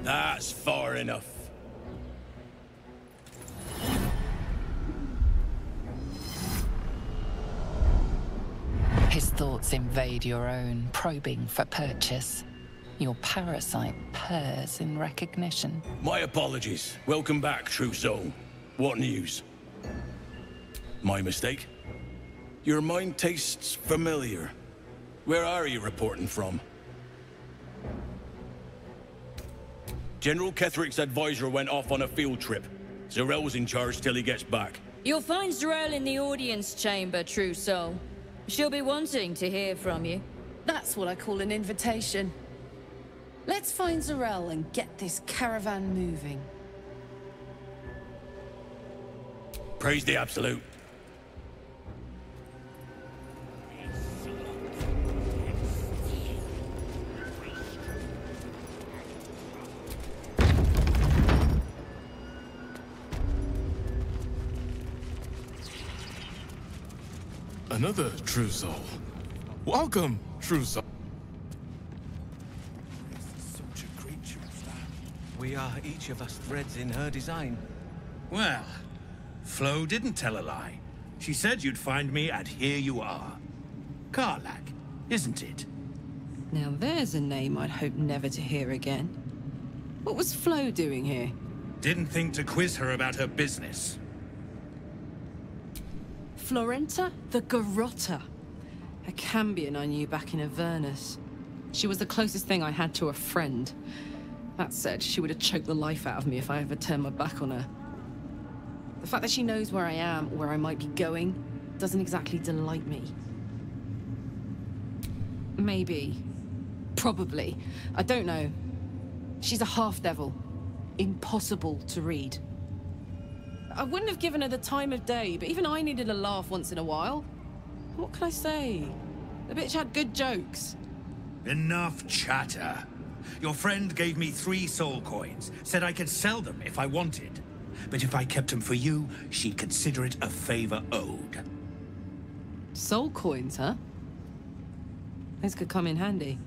That's far enough. His thoughts invade your own, probing for purchase. Your parasite purrs in recognition. My apologies. Welcome back, true soul. What news? My mistake? Your mind tastes familiar. Where are you reporting from? General Ketherick's advisor went off on a field trip. Zarel's in charge till he gets back. You'll find Zarel in the audience chamber, true soul. She'll be wanting to hear from you. That's what I call an invitation. Let's find Zarel and get this caravan moving. Praise the Absolute. Another true soul. Welcome, true soul. Such a creature as that. We are each of us threads in her design. Well, Flo didn't tell a lie. She said you'd find me, and here you are. Karlach, isn't it? Now there's a name I'd hope never to hear again. What was Flo doing here? Didn't think to quiz her about her business. Florenta the Garotta. A Cambion I knew back in Avernus. She was the closest thing I had to a friend. That said, she would have choked the life out of me if I ever turned my back on her. The fact that she knows where I am, or where I might be going, doesn't exactly delight me. Maybe. Probably. I don't know. She's a half-devil. Impossible to read. I wouldn't have given her the time of day, but even I needed a laugh once in a while. What can I say? The bitch had good jokes. Enough chatter. Your friend gave me 3 soul coins, said I could sell them if I wanted. But if I kept them for you, she'd consider it a favor owed. Soul coins, huh? Those could come in handy.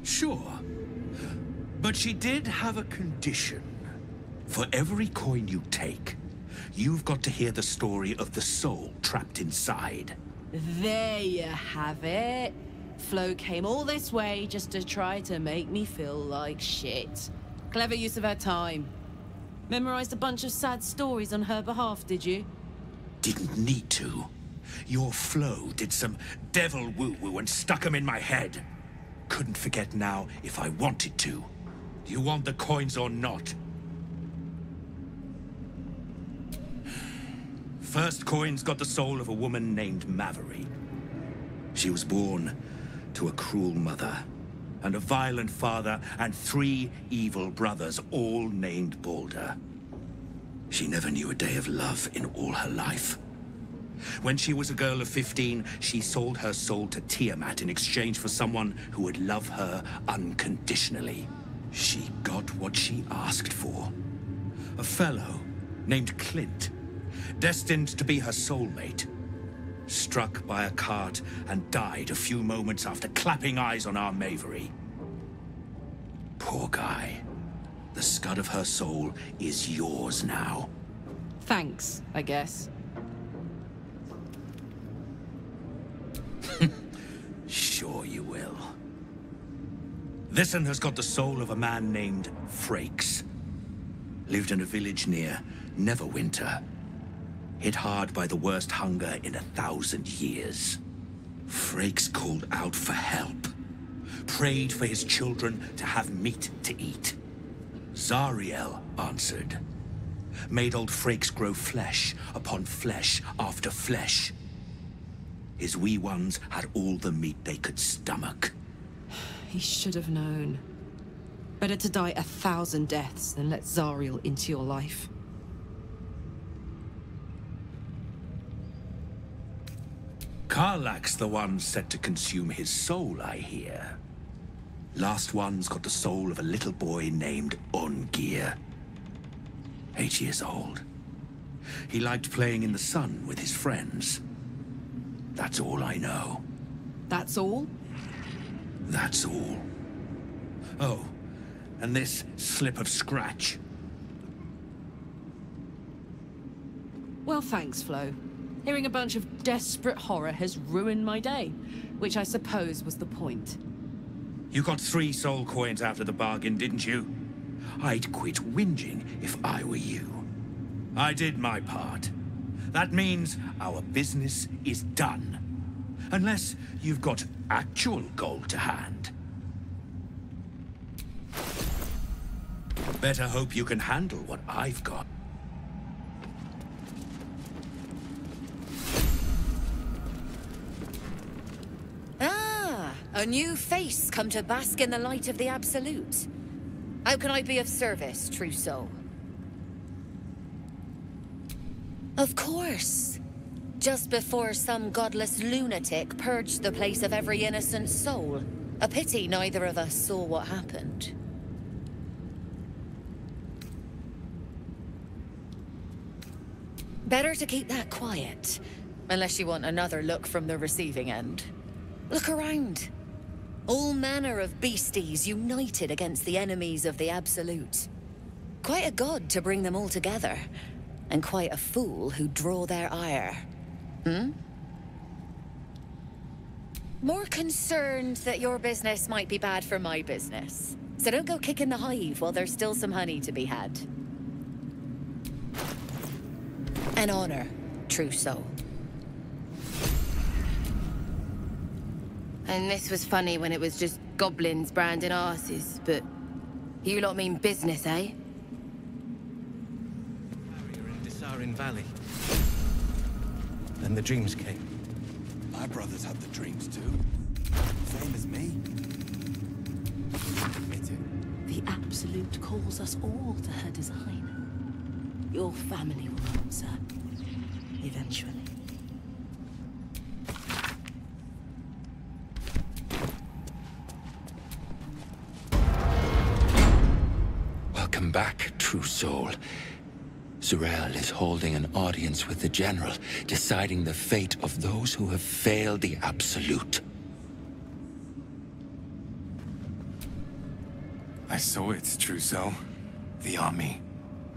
Sure. But she did have a condition. For every coin you take, you've got to hear the story of the soul trapped inside. There you have it. Flo came all this way just to try to make me feel like shit. Clever use of her time. Memorized a bunch of sad stories on her behalf, did you? Didn't need to. Your Flo did some devil woo-woo and stuck 'em in my head. Couldn't forget now if I wanted to. Do you want the coins or not? First coin's got the soul of a woman named Maveri. She was born to a cruel mother, and a violent father, and 3 evil brothers, all named Balder. She never knew a day of love in all her life. When she was a girl of 15, she sold her soul to Tiamat in exchange for someone who would love her unconditionally. She got what she asked for. A fellow named Clint, destined to be her soulmate. Struck by a cart and died a few moments after clapping eyes on our Maveri. Poor guy. The scud of her soul is yours now. Thanks, I guess. Sure you will. This one has got the soul of a man named Frakes. Lived in a village near Neverwinter. Hit hard by the worst hunger in 1,000 years. Frakes called out for help. Prayed for his children to have meat to eat. Zariel answered. Made old Frakes grow flesh upon flesh after flesh. His wee ones had all the meat they could stomach. He should have known. Better to die 1,000 deaths than let Zariel into your life. Karlach's the one set to consume his soul, I hear. Last one's got the soul of a little boy named Ungir. 8 years old. He liked playing in the sun with his friends. That's all I know. That's all? That's all. Oh, and this slip of scratch. Well, thanks, Flo. Hearing a bunch of desperate horror has ruined my day, which I suppose was the point. You got 3 soul coins after the bargain, didn't you? I'd quit whinging if I were you. I did my part. That means our business is done. Unless you've got actual gold to hand. Better hope you can handle what I've got. Ah, a new face come to bask in the light of the Absolute. How can I be of service, true soul? Of course. Just before some godless lunatic purged the place of every innocent soul. A pity neither of us saw what happened. Better to keep that quiet, unless you want another look from the receiving end. Look around. All manner of beasties united against the enemies of the Absolute. Quite a god to bring them all together, and quite a fool who draw their ire. Hmm? More concerned that your business might be bad for my business. So don't go kicking the hive while there's still some honey to be had. An honor, true soul. And this was funny when it was just goblins branding arses, but you lot mean business, eh? You're in Desarin Valley. Then the dreams came. My brothers had the dreams too. Same as me. Admit it. The Absolute calls us all to her design. Your family will answer. Eventually. Welcome back, true soul. Z'rell is holding an audience with the General, deciding the fate of those who have failed the Absolute. I saw it, true soul. The army.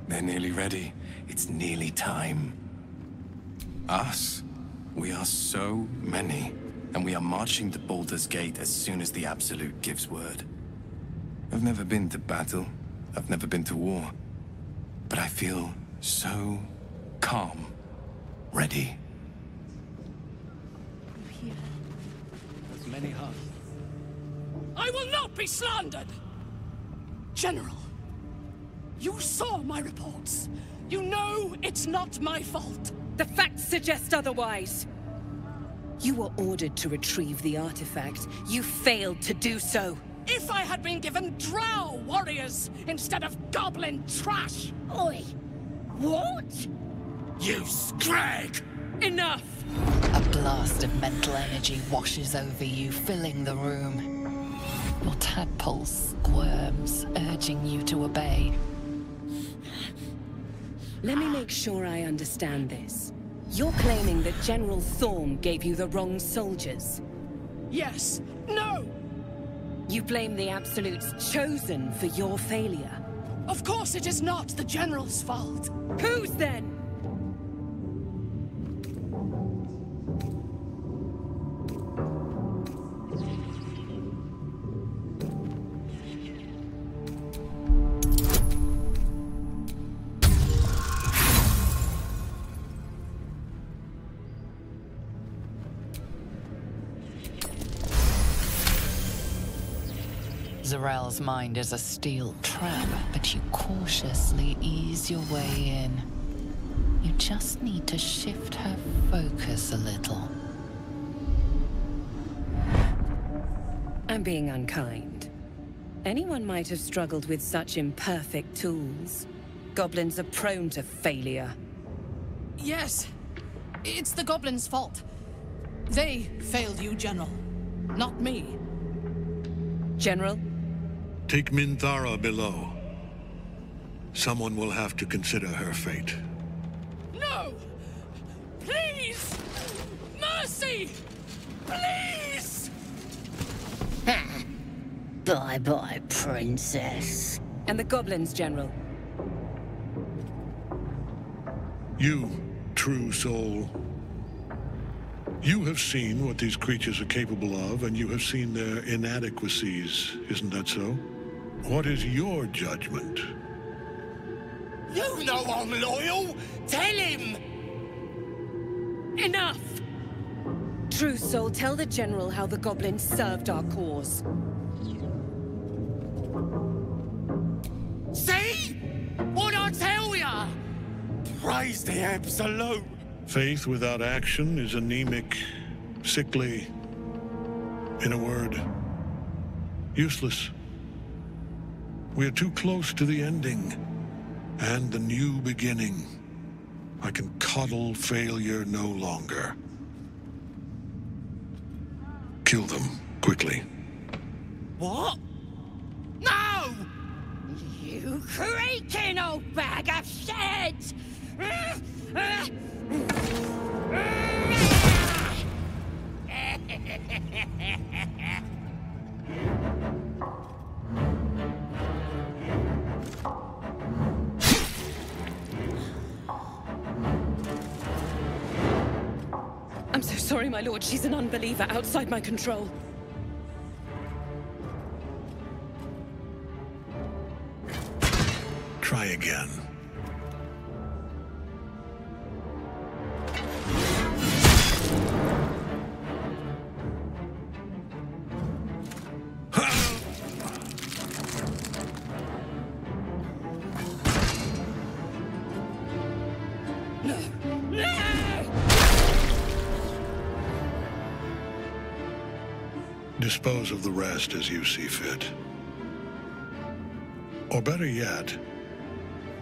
They're nearly ready. It's nearly time. Us? We are so many, and we are marching to Baldur's Gate as soon as the Absolute gives word. I've never been to battle. I've never been to war. But I feel so calm, ready. As many hearts. I will not be slandered! General, you saw my reports. You know it's not my fault. The facts suggest otherwise. You were ordered to retrieve the artifact. You failed to do so. If I had been given drow warriors instead of goblin trash! Oi! What? You scrag! Enough! A blast of mental energy washes over you, filling the room. Your tadpole squirms, urging you to obey. Let me make sure I understand this. You're claiming that General Thorm gave you the wrong soldiers? Yes. No! You blame the Absolute's chosen for your failure? Of course it is not the General's fault. Whose then? Z'rell's mind is a steel trap, but you cautiously ease your way in. You just need to shift her focus a little. I'm being unkind. Anyone might have struggled with such imperfect tools. Goblins are prone to failure. Yes. It's the goblins' fault. They failed you, General. Not me. General? Take Minthara below. Someone will have to consider her fate. No! Please! Mercy! Please! Bye-bye, princess. And the goblins, General. You, true soul. You have seen what these creatures are capable of, and you have seen their inadequacies, isn't that so? What is your judgment? You know I'm loyal! Tell him! Enough! True Soul, tell the General how the goblins served our cause. See? What'd I tell ya? Praise the Absolute! Faith without action is anemic, sickly, in a word, useless. We are too close to the ending, and the new beginning. I can coddle failure no longer. Kill them, quickly. What? No! You creaking old bag of shit! I'm so sorry, my lord. She's an unbeliever outside my control. Try again. Dispose of the rest as you see fit. Or better yet,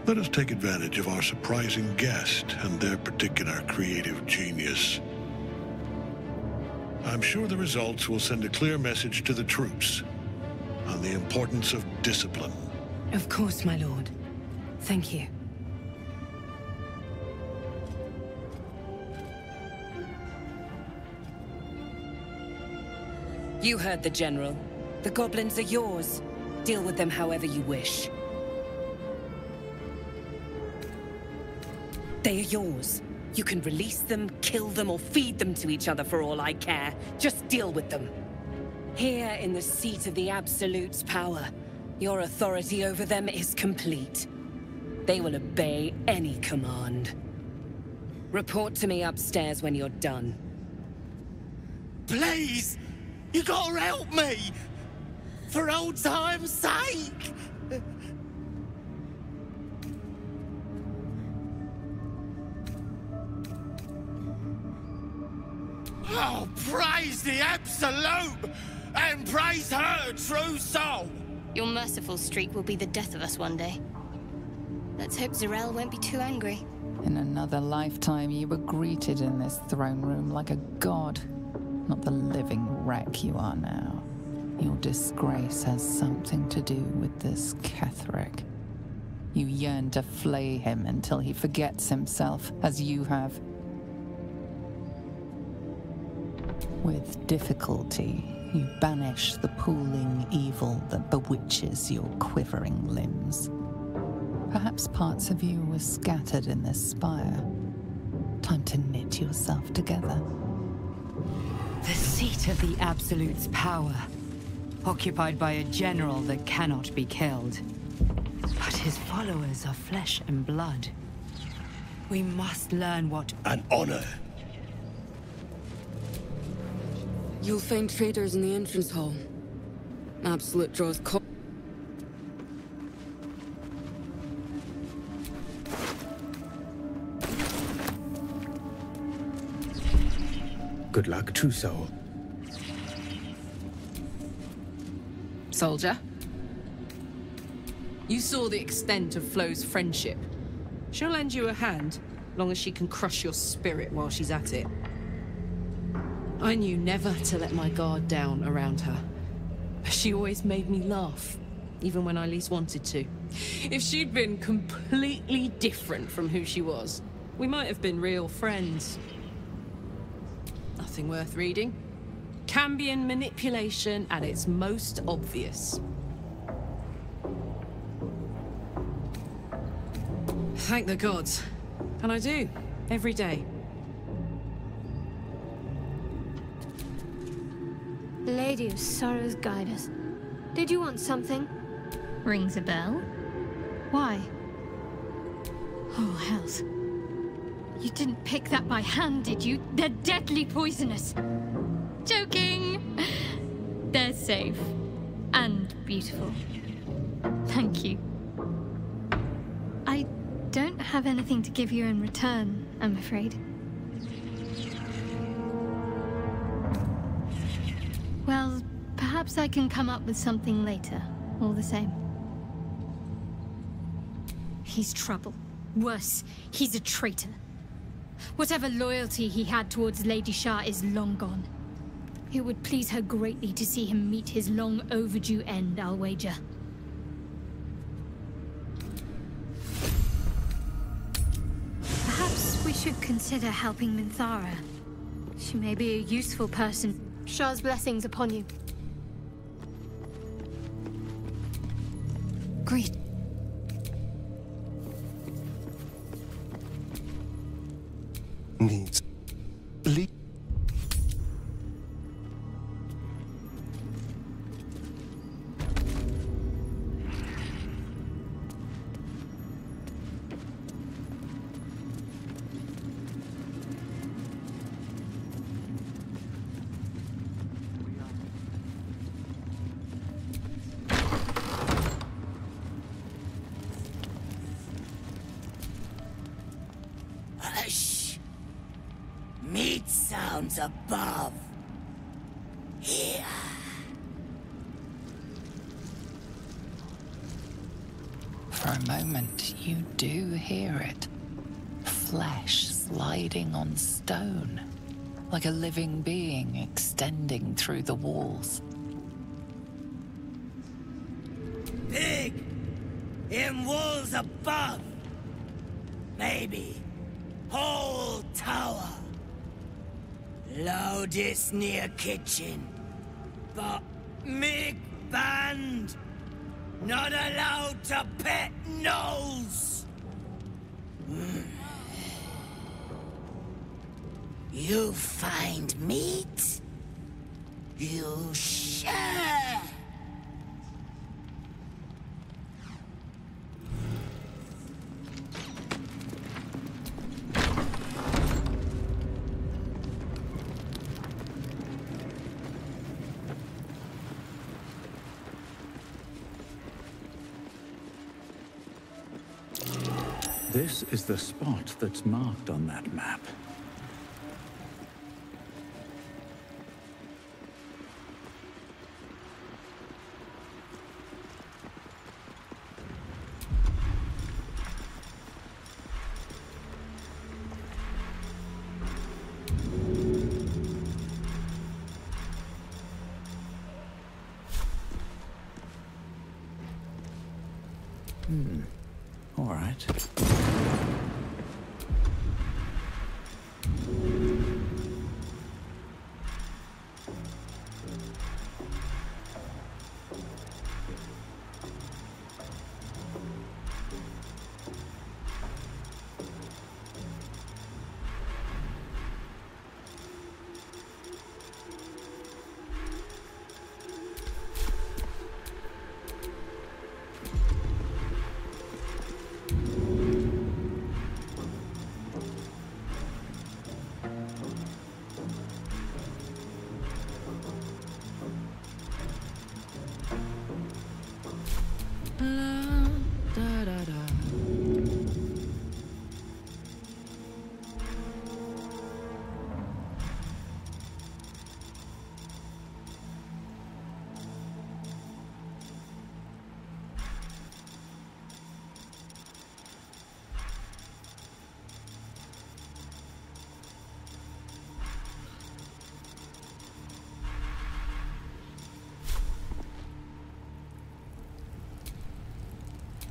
let us take advantage of our surprising guest and their particular creative genius. I'm sure the results will send a clear message to the troops on the importance of discipline. Of course, my lord. Thank you. You heard the General. The goblins are yours. Deal with them however you wish. They are yours. You can release them, kill them, or feed them to each other for all I care. Just deal with them. Here in the seat of the Absolute's power, your authority over them is complete. They will obey any command. Report to me upstairs when you're done. Please! You gotta help me! For old time's sake! Oh, praise the Absolute! And praise her true soul! Your merciful streak will be the death of us one day. Let's hope Zarel won't be too angry. In another lifetime, you were greeted in this throne room like a god. Not the living wreck you are now. Your disgrace has something to do with this Ketheric. You yearn to flay him until he forgets himself, as you have. With difficulty, you banish the pooling evil that bewitches your quivering limbs. Perhaps parts of you were scattered in this spire. Time to knit yourself together. The seat of the Absolute's power, occupied by a general that cannot be killed. But his followers are flesh and blood. We must learn what... An honor. You'll find traitors in the entrance hall. Absolute draws call. Good luck, true soul. Soldier. You saw the extent of Flo's friendship. She'll lend you a hand, long as she can crush your spirit while she's at it. I knew never to let my guard down around her. She always made me laugh, even when I least wanted to. If she'd been completely different from who she was, we might have been real friends. Nothing worth reading. Cambion manipulation at its most obvious. Thank the gods. And I do, every day. Lady of Sorrows, guide us. Did you want something? Rings a bell. Why? Oh, hells. You didn't pick that by hand, did you? They're deadly poisonous. Joking! They're safe. And beautiful. Thank you. I don't have anything to give you in return, I'm afraid. Well, perhaps I can come up with something later, all the same. He's trouble. Worse, he's a traitor. Whatever loyalty he had towards Lady Shah is long gone. It would please her greatly to see him meet his long overdue end, I'll wager. Perhaps we should consider helping Minthara. She may be a useful person. Shah's blessings upon you. Great. Needs lead. Hush! Meat sounds above. Here. For a moment, you do hear it. Flesh sliding on stone, like a living being extending through the walls. Big! In walls above! Maybe. Whole tower. Loudest near kitchen. But Mig banned. Not allowed to pet nose. You find meat? You share. This is the spot that's marked on that map. All right.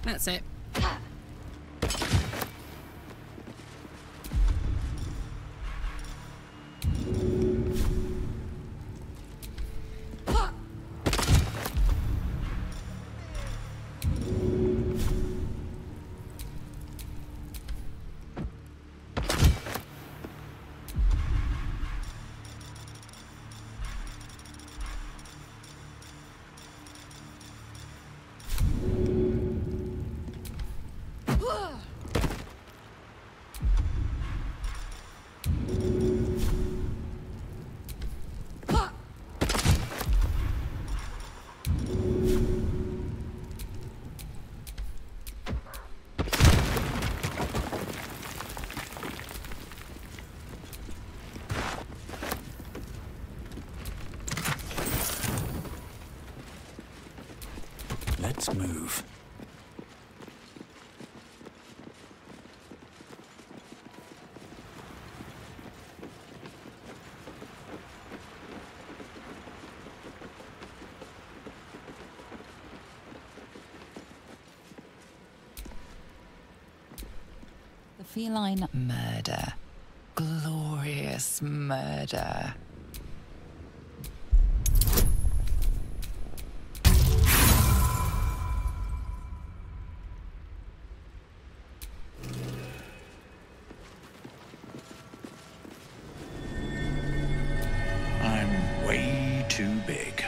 That's it. Let's move. The feline murder. Glorious murder. I'm way too big.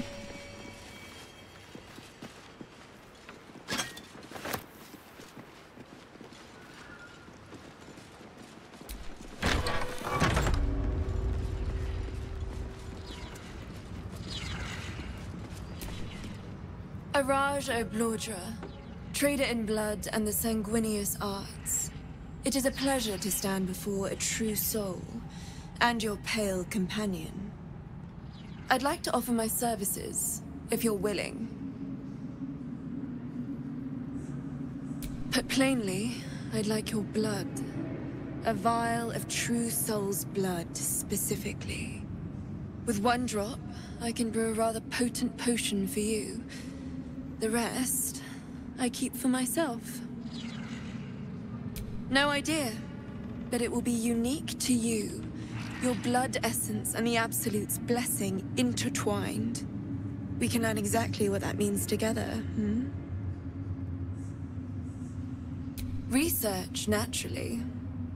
Araj O'Blodra, trader in blood and the sanguineous arts. It is a pleasure to stand before a true soul, and your pale companion. I'd like to offer my services, if you're willing. Put plainly, I'd like your blood. A vial of true soul's blood, specifically. With one drop, I can brew a rather potent potion for you. The rest, I keep for myself. No idea, but it will be unique to you. Your blood essence and the Absolute's blessing intertwined. We can learn exactly what that means together, hmm? Research, naturally.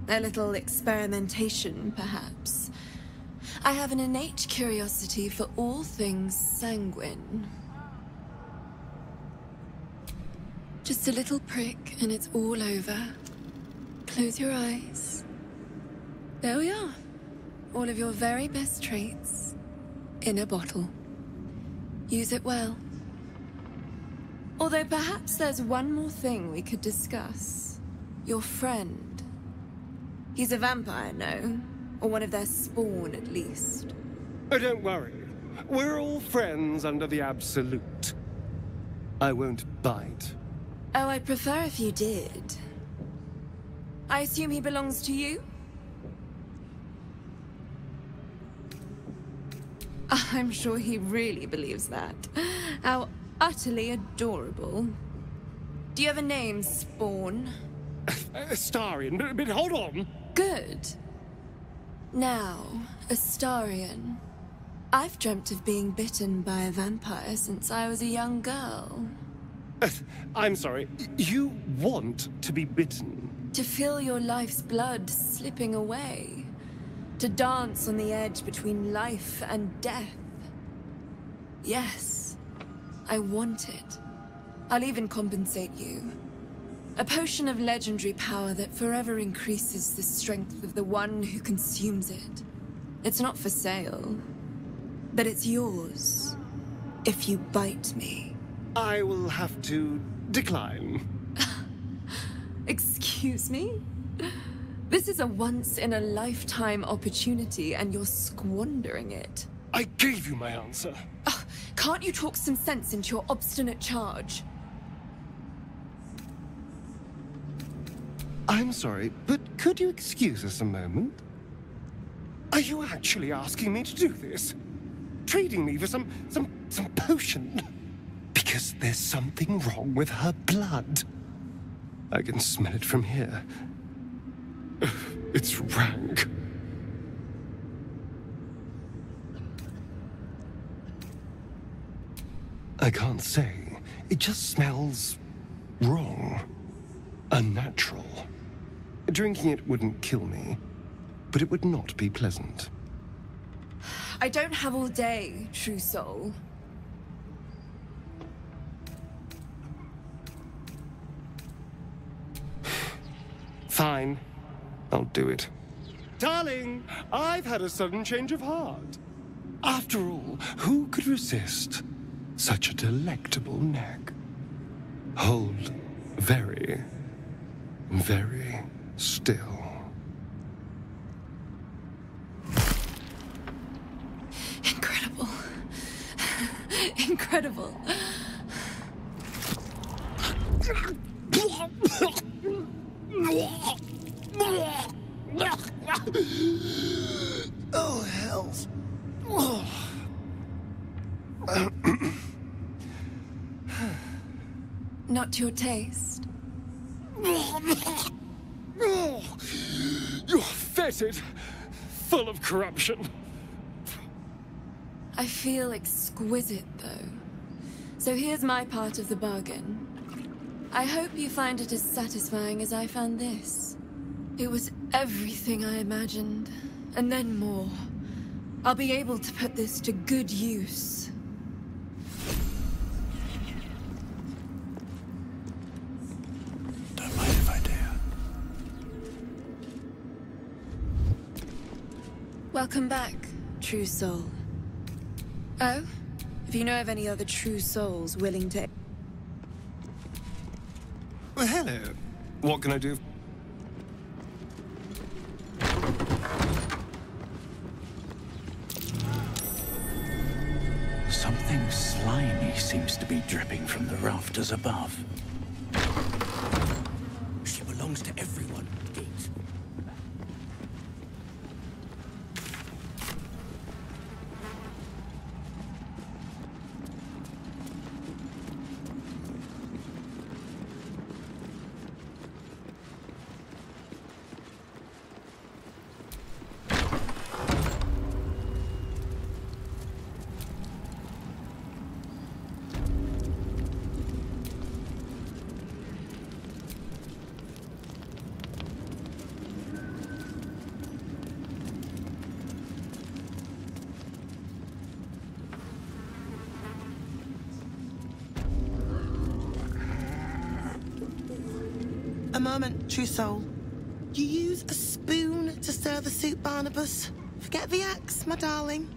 A little experimentation, perhaps. I have an innate curiosity for all things sanguine. Just a little prick and it's all over. Close your eyes. There we are. All of your very best traits in a bottle. Use it well. Although perhaps there's one more thing we could discuss. Your friend. He's a vampire, no? Or one of their spawn, at least. Oh, don't worry. We're all friends under the Absolute. I won't bite. Oh, I'd prefer if you did. I assume he belongs to you? I'm sure he really believes that. How utterly adorable. Do you have a name, Spawn? Astarion, but hold on. Good. Now, Astarion. I've dreamt of being bitten by a vampire since I was a young girl. I'm sorry, you want to be bitten? To feel your life's blood slipping away. To dance on the edge between life and death. Yes, I want it. I'll even compensate you. A potion of legendary power that forever increases the strength of the one who consumes it. It's not for sale, but it's yours if you bite me. I will have to decline. Excuse me? This is a once-in-a-lifetime opportunity, and you're squandering it. I gave you my answer. Can't you talk some sense into your obstinate charge? I'm sorry, but could you excuse us a moment? Are you actually asking me to do this? Trading me for some potion? Because there's something wrong with her blood. I can smell it from here. It's rank. I can't say. It just smells wrong. Unnatural. Drinking it wouldn't kill me, but it would not be pleasant. I don't have all day, true soul. Fine. I'll do it. Darling, I've had a sudden change of heart. After all, who could resist such a delectable neck? Hold very, very still. Incredible. Incredible. Oh, hells. Not to your taste. You're fetid, full of corruption. I feel exquisite, though. So here's my part of the bargain. I hope you find it as satisfying as I found this. It was everything I imagined, and then more. I'll be able to put this to good use. Don't mind if I do. Welcome back, true soul. Oh? If you know of any other true souls willing to... Well, hello. What can I do? Something slimy seems to be dripping from the rafters above. She belongs to everyone, Gate. A moment, true soul. You use a spoon to stir the soup, Barnabas. Forget the axe, my darling.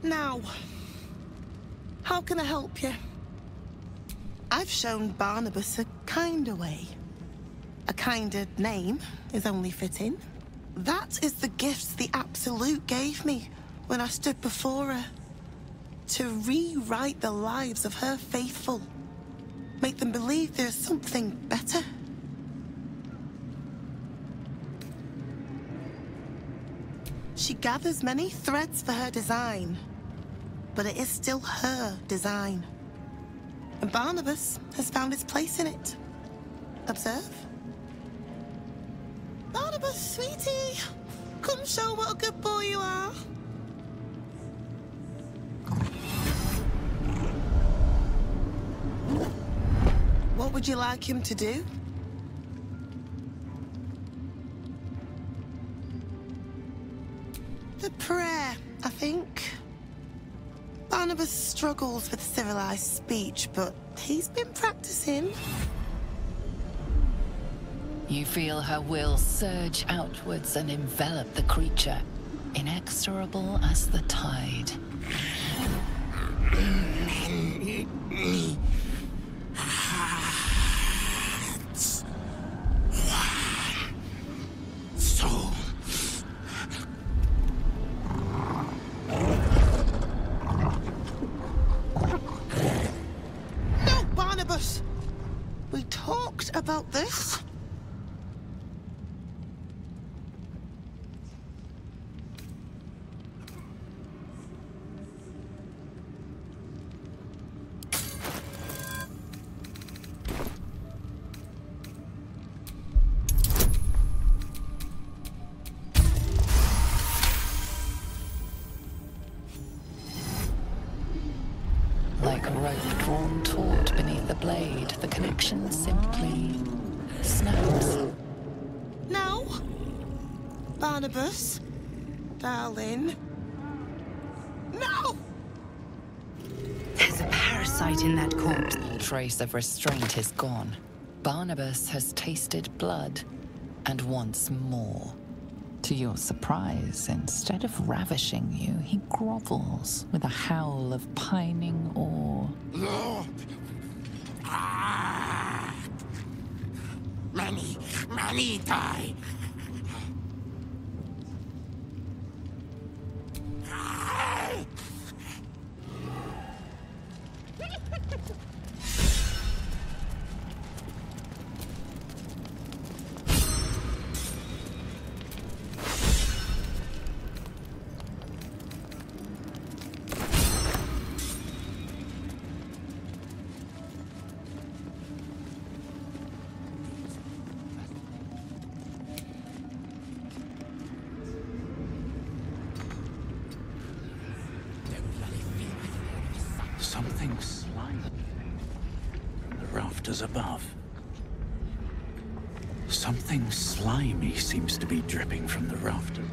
Now, how can I help you? I've shown Barnabas a kinder way. A kinder name is only fitting. That is the gift the Absolute gave me when I stood before her. To rewrite the lives of her faithful. Make them believe there's something better. She gathers many threads for her design, but it is still her design. And Barnabas has found his place in it. Observe. Barnabas, sweetie, come show what a good boy you are. What would you like him to do? The prayer, I think. Barnabas struggles with civilized speech, but he's been practicing. You feel her will surge outwards and envelop the creature, inexorable as the tide. Soul. No, Barnabas! We talked about this. Like a rope drawn taut beneath the blade, the connection simply snaps. No. Barnabas, darling. No! There's a parasite in that corpse. All trace of restraint is gone. Barnabas has tasted blood and wants more. To your surprise, instead of ravishing you, he grovels with a howl of pining awe. Many die. rafters above. Something slimy seems to be dripping from the rafters.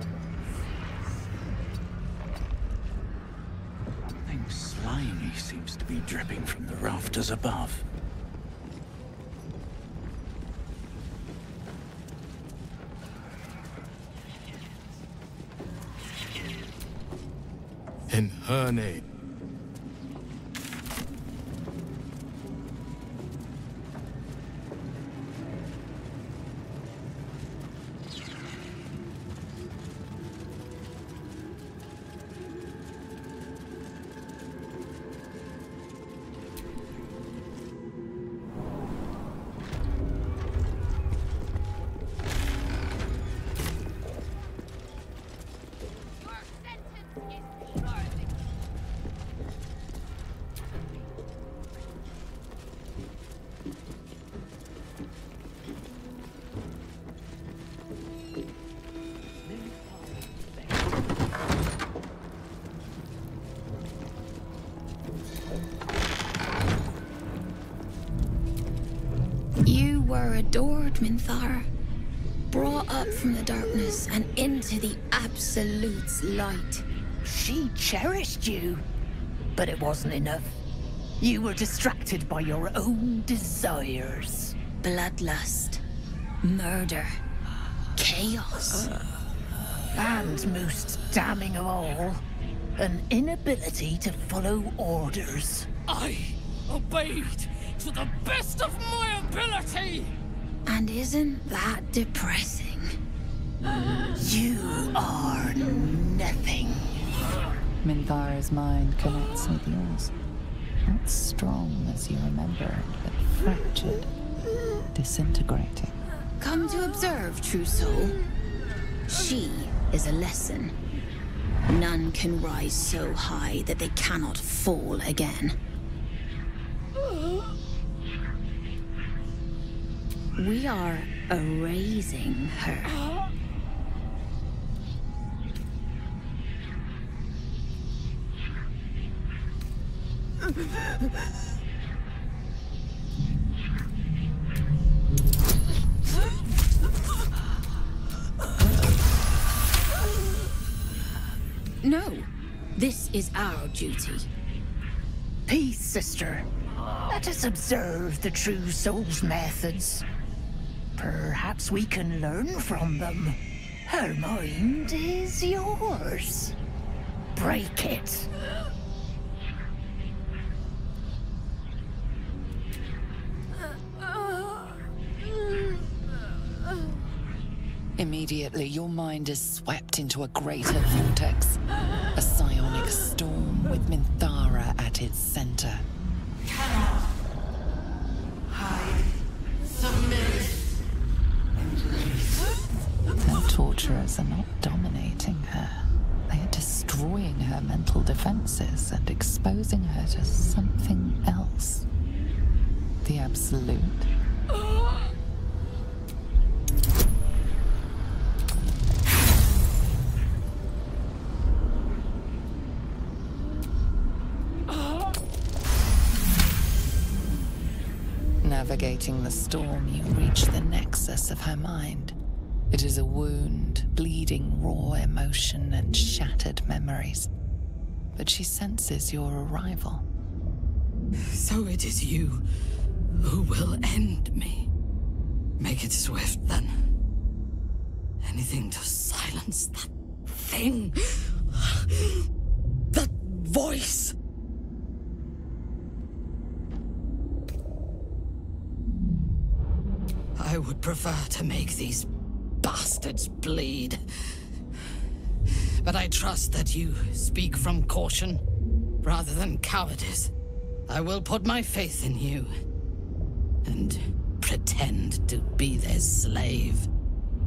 Something slimy seems to be dripping from the rafters above. In her name. You were adored, Minthara. Brought up from the darkness and into the Absolute's light. She cherished you, but it wasn't enough. You were distracted by your own desires. Bloodlust, murder, chaos. And most damning of all, an inability to follow orders. I obeyed to the best of my ability! And isn't that depressing? You are nothing. Minthara's mind connects with yours. Not strong as you remembered, but fractured, disintegrating. Come to observe, true soul. She is a lesson. None can rise so high that they cannot fall again. We are erasing her. No, this is our duty. Peace, sister. Let us observe the true soul's methods. Perhaps we can learn from them. Her mind is yours. Break it. Immediately, your mind is swept into a greater vortex. A psionic storm with Minthara at its center. Cannot hide. Submit. Her torturers are not dominating her. They are destroying her mental defenses and exposing her to something else. The Absolute. Navigating the storm, you reach the nexus of her mind. It is a wound, bleeding raw emotion and shattered memories. But she senses your arrival. So it is you who will end me. Make it swift, then. Anything to silence that thing. That voice. I would prefer to make these bastards bleed. But I trust that you speak from caution rather than cowardice. I will put my faith in you and pretend to be their slave.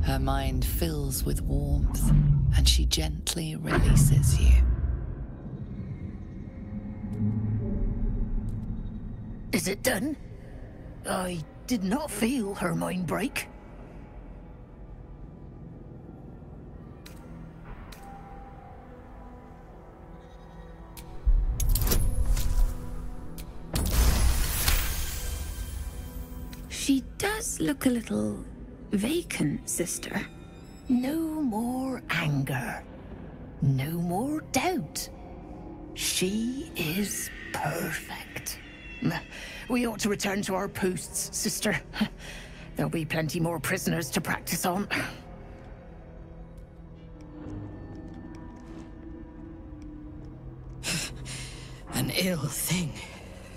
Her mind fills with warmth, and she gently releases you. Is it done? I did not feel her mind break. does look a little vacant, sister. No more anger. No more doubt. She is perfect. We ought to return to our posts, sister. There'll be plenty more prisoners to practice on. An ill thing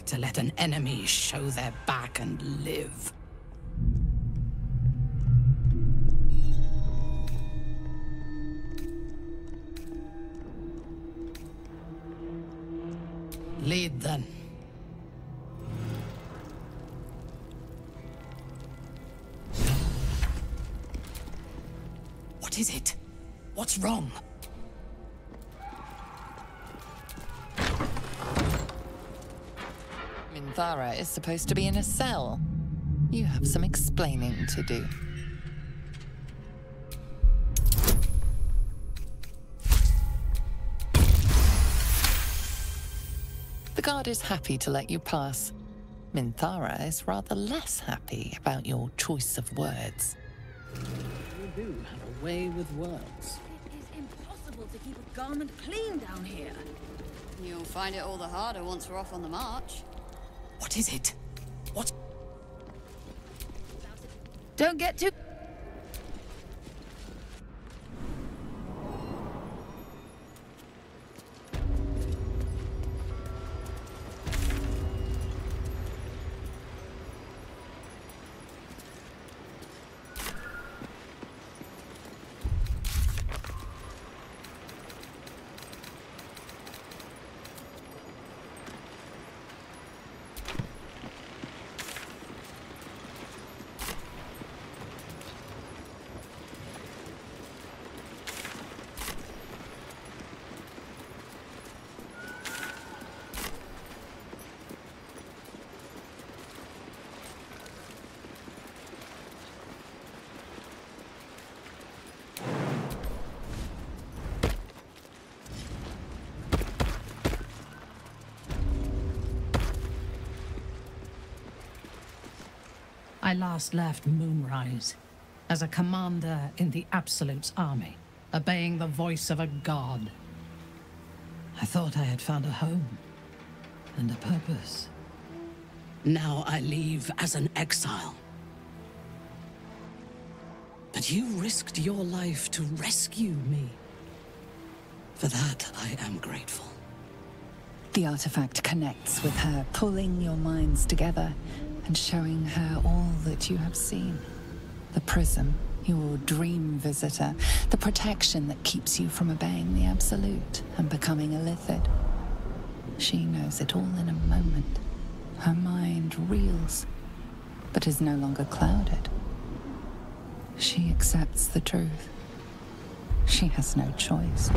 to let an enemy show their back and live. Lead then. What is it? What's wrong? Minthara is supposed to be in a cell. You have some explaining to do. The guard is happy to let you pass. Minthara is rather less happy about your choice of words. You do have a way with words. It is impossible to keep a garment clean down here. You'll find it all the harder once we're off on the march. What is it? What? Don't get too... I last left Moonrise as a commander in the Absolute's army, obeying the voice of a god. I thought I had found a home and a purpose. Now I leave as an exile. But you risked your life to rescue me. For that, I am grateful. The artifact connects with her, pulling your minds together and showing her all that you have seen. The prism, your dream visitor, the protection that keeps you from obeying the Absolute and becoming a Lithid. She knows it all in a moment. Her mind reels, but is no longer clouded. She accepts the truth. She has no choice.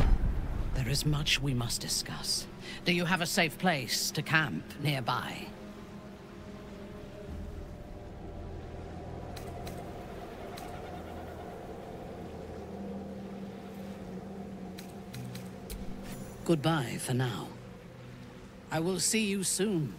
There is much we must discuss. Do you have a safe place to camp nearby? Goodbye for now. I will see you soon.